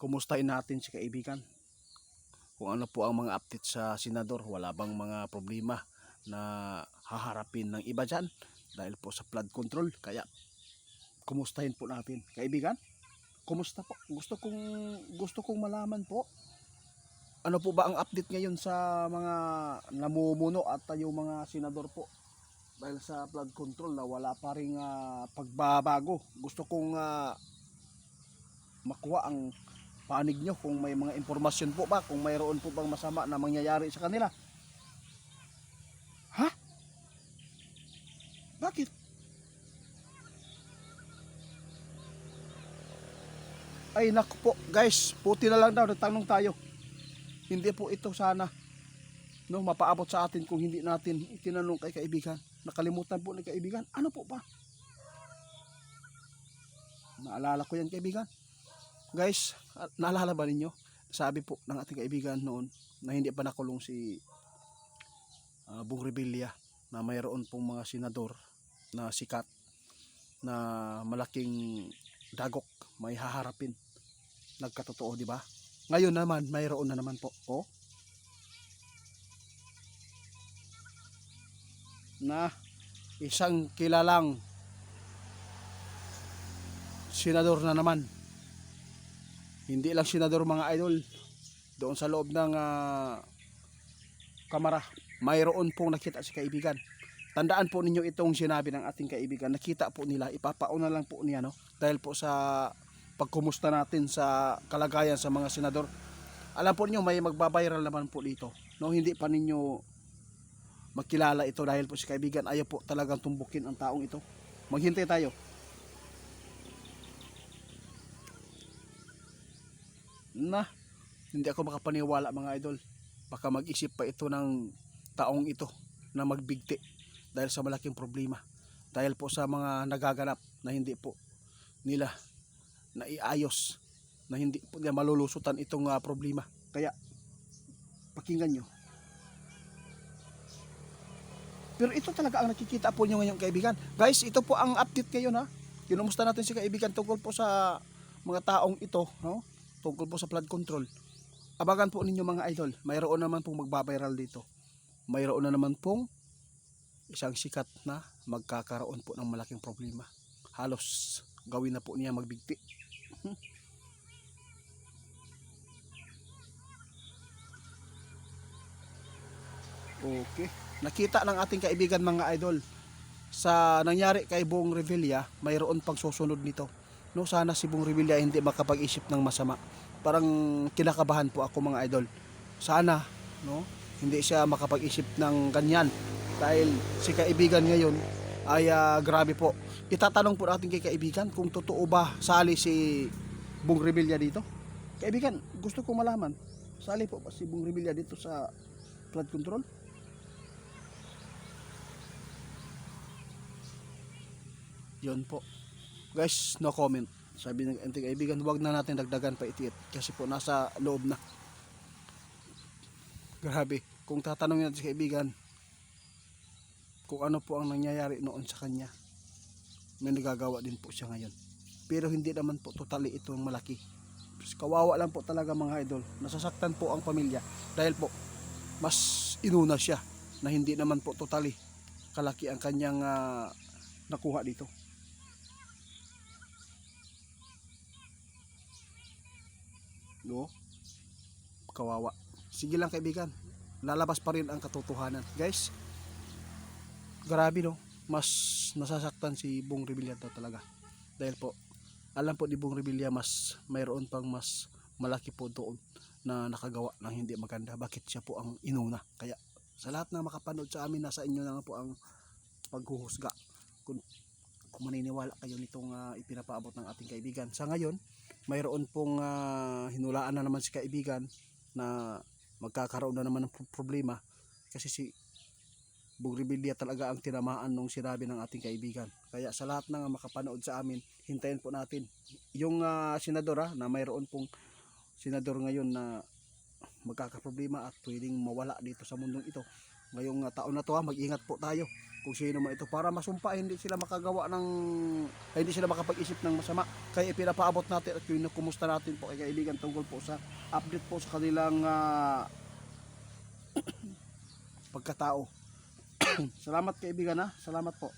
kumustahin natin si kaibigan. Kung ano po ang mga update sa senador, wala bang mga problema na haharapin ng iba dyan dahil po sa flood control. Kaya kumustahin po natin. Kaibigan, kumusta po? Gusto kong malaman po. Ano po ba ang update ngayon sa mga namumuno at yung mga senador po? Dahil sa flood control na wala pa ring pagbabago. Gusto kong makuha ang panig nyo kung may mga impormasyon po ba, kung mayroon po bang masama na mangyayari sa kanila. Ha? Bakit? Ay naku po guys, puti na lang daw, nagtanong tayo. Hindi po ito sana mapaabot sa atin kung hindi natin itinanong kay kaibigan. Nakalimutan po ni kaibigan. Ano po ba? Naalala ko yan kaibigan. Guys, naalala ba ninyo? Sabi po ng ating kaibigan noon na hindi pa nakulong si Bong Revilla, na mayroon pong mga senador na sikat na malaking dagok may haharapin. Nagkatotoo, di ba? Ngayon naman, mayroon na naman po. Oh, na isang kilalang senador na naman. Hindi lang senador mga idol, doon sa loob ng kamara, mayroon pong nakita si kaibigan. Tandaan po ninyo itong sinabi ng ating kaibigan. Nakita po nila, ipapauna lang po niya, no? Dahil po sa pagkumusta natin sa kalagayan sa mga senador. Alam po niyo may magbabiral naman po dito, no? Hindi pa ninyo magkilala ito dahil po si kaibigan ayaw po talagang tumbukin ang taong ito. Maghintay tayo. Na hindi ako makapaniwala mga idol, baka mag-isip pa ito ng taong ito na magbigti dahil sa malaking problema, dahil po sa mga nagaganap na hindi po nila naiayos, na hindi po nila malulusutan itong problema. Kaya pakinggan nyo. Pero ito talaga ang nakikita po nyo ngayon kaibigan. Guys, ito po ang update ngayon ha. Kinumusta natin si kaibigan tungkol po sa mga taong ito, no? Tungkol po sa flood control. Abagan po ninyo mga idol, mayroon naman pong magbabiral dito. Mayroon na naman pong isang sikat na magkakaroon po ng malaking problema. Halos gawin na po niya magbigti. Okay. Nakita ng ating kaibigan mga idol, sa nangyari kay Bong Revilla, mayroon pang susunod nito. No, sana si Bong Revilla hindi makapag-isip ng masama. Parang kinakabahan po ako mga idol. Sana, no, hindi siya makapag-isip ng ganyan. Dahil si kaibigan ngayon ay grabe po. Itatanong po natin kay kaibigan kung totoo ba sali si Bong Revilla dito. Kaibigan, gusto kong malaman, sali po ba si Bong Revilla dito sa flood control? Yun po. Guys, no comment. Sabi ng ating kaibigan, huwag na natin dagdagan pa itiit kasi po nasa loob na. Grabe. Kung tatanungin natin si kaibigan kung ano po ang nangyayari noon sa kanya, may nagagawa din po siya ngayon. Pero hindi naman po totally ito malaki. Kawawa lang po talaga mga idol. Nasasaktan po ang pamilya dahil po mas inuna siya na hindi naman po totally kalaki ang kanyang nakuha dito. No? Kawawa. Sige lang kaibigan, lalabas pa rin ang katotohanan. Guys, grabe no, mas nasasaktan si Bong Revilla daw talaga. Dahil po, alam po ni Bong Revilla mas mayroon pang mas malaki po doon na nakagawa ng hindi maganda. Bakit siya po ang inuna? Kaya sa lahat na makapanood sa amin, nasa inyo na po ang paghuhusga. Kung maniniwala kayo nitong ipinapaabot ng ating kaibigan. Sa ngayon, mayroon pong hinulaan na naman si kaibigan na magkakaroon na naman ng problema kasi si Bong Revilla talaga ang tinamaan nung sinabi ng ating kaibigan. Kaya sa lahat ng makapanood sa amin, hintayin po natin yung senador na mayroon pong senador ngayon na magkakaproblema at pwedeng mawala dito sa mundong ito. ngayong taon na to ha, mag-ingat po tayo kung sino man ito para masumpa hindi sila makagawa ng hindi sila makapag-isip ng masama. Kaya ipinapaabot natin at kumusta natin po kay kaibigan tungkol po sa update po sa kanilang pagkatao. Salamat kaibigan ha, salamat po.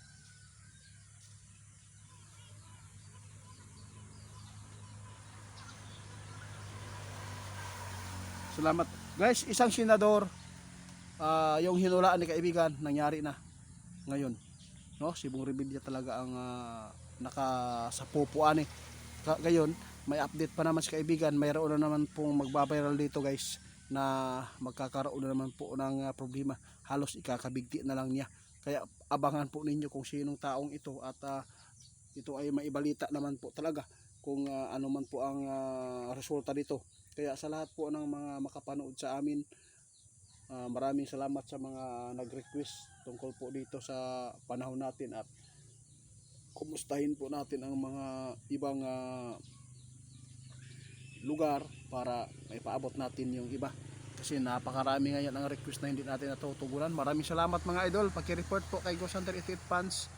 Salamat guys, isang senador, yung hinulaan ni kaibigan nangyari na ngayon, no? Si Bong Revilla talaga ang nakasapupuan eh. Ngayon may update pa naman si kaibigan, mayroon na naman pong magbabiral dito guys na magkakaroon na naman po ng problema, halos ikakabigti na lang niya. Kaya abangan po ninyo kung sinong taong ito at ito ay maibalita naman po talaga kung ano man po ang resulta dito. Kaya sa lahat po ng mga makapanood sa amin, maraming salamat sa mga nag-request tungkol po dito sa panahon natin at kumustahin po natin ang mga ibang lugar para maipaabot natin yung iba. Kasi napakarami ngayon ang request na hindi natin natutugunan. Maraming salamat mga idol. Paki-report po kay Ghost Hunter 88 fans.